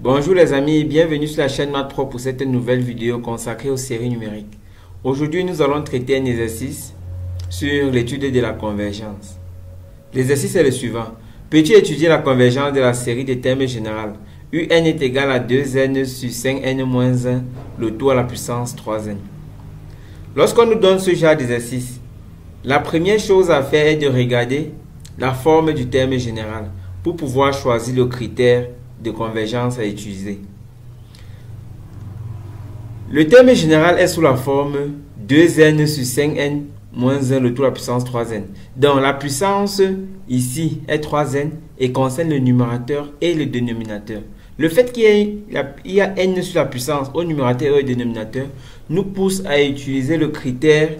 Bonjour les amis, bienvenue sur la chaîne MathPro pour cette nouvelle vidéo consacrée aux séries numériques. Aujourd'hui, nous allons traiter un exercice sur l'étude de la convergence. L'exercice est le suivant. Peux-tu étudier la convergence de la série des termes généraux? Un est égal à 2n sur 5n moins 1, le tout à la puissance 3n. Lorsqu'on nous donne ce genre d'exercice, la première chose à faire est de regarder la forme du terme général pour pouvoir choisir le critère de convergence à utiliser. Le terme général est sous la forme 2n sur 5n moins 1 le tout à la puissance 3n. Donc la puissance ici est 3n et concerne le numérateur et le dénominateur. Le fait qu'il y a n sur la puissance au numérateur et au dénominateur nous pousse à utiliser le critère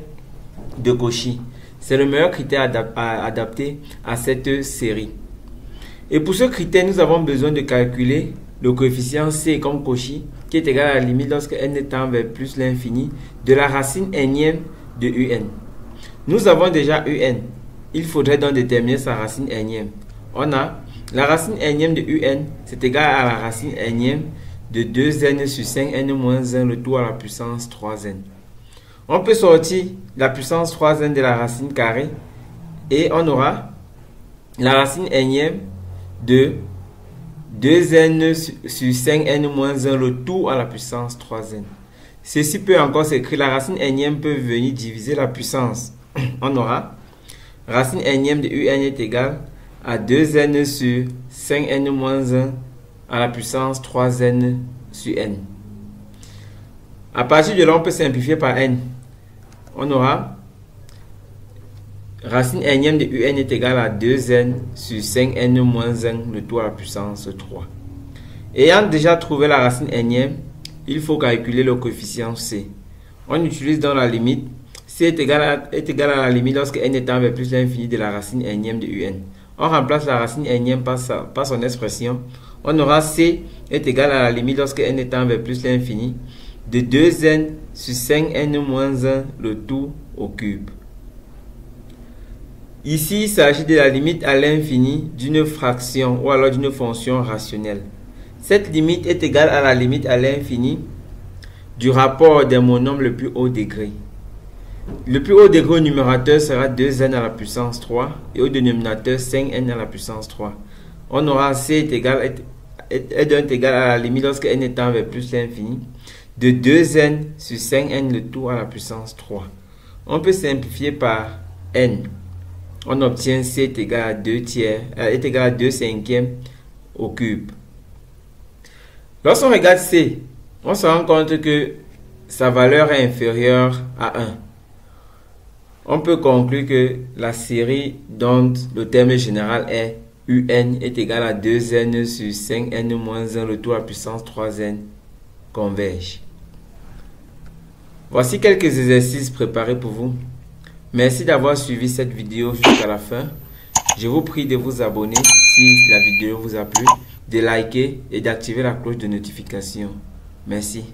de Cauchy. C'est le meilleur critère adapté à cette série. Et pour ce critère, nous avons besoin de calculer le coefficient c comme Cauchy, qui est égal à la limite lorsque n tend vers plus l'infini de la racine énième de un. Nous avons déjà un. Il faudrait donc déterminer sa racine énième. On a la racine énième de un, c'est égal à la racine énième de 2n sur 5n moins 1 le tout à la puissance 3n. On peut sortir la puissance 3n de la racine carrée et on aura la racine énième de 2n sur 5n moins 1 le tout à la puissance 3n. Ceci peut encore s'écrire, la racine énième peut venir diviser la puissance. On aura racine énième de un est égal à 2n sur 5n moins 1 à la puissance 3n sur n. À partir de là, on peut simplifier par n. On aura racine énième de un est égal à 2n sur 5n moins 1 le tout à la puissance 3. Ayant déjà trouvé la racine énième, il faut calculer le coefficient c. On utilise dans la limite. C est égal à la limite lorsque n tend vers plus l'infini de la racine énième de un. On remplace la racine énième par son expression. On aura c est égal à la limite lorsque n tend vers plus l'infini de 2n sur 5n moins 1 le tout au cube. Ici, il s'agit de la limite à l'infini d'une fraction ou alors d'une fonction rationnelle. Cette limite est égale à la limite à l'infini du rapport des monomes le plus haut degré. Le plus haut degré au numérateur sera 2n à la puissance 3 et au dénominateur 5n à la puissance 3. On aura c est égal à la limite lorsque n tend vers plus l'infini de 2n sur 5n le tout à la puissance 3. On peut simplifier par n. On obtient c est égal à 2 tiers, est égal à 2 cinquièmes au cube. Lorsqu'on regarde c, on se rend compte que sa valeur est inférieure à 1. On peut conclure que la série dont le terme général est un est égal à 2n sur 5n moins 1 le tout à la puissance 3n converge. Voici quelques exercices préparés pour vous. Merci d'avoir suivi cette vidéo jusqu'à la fin. Je vous prie de vous abonner si la vidéo vous a plu, de liker et d'activer la cloche de notification. Merci.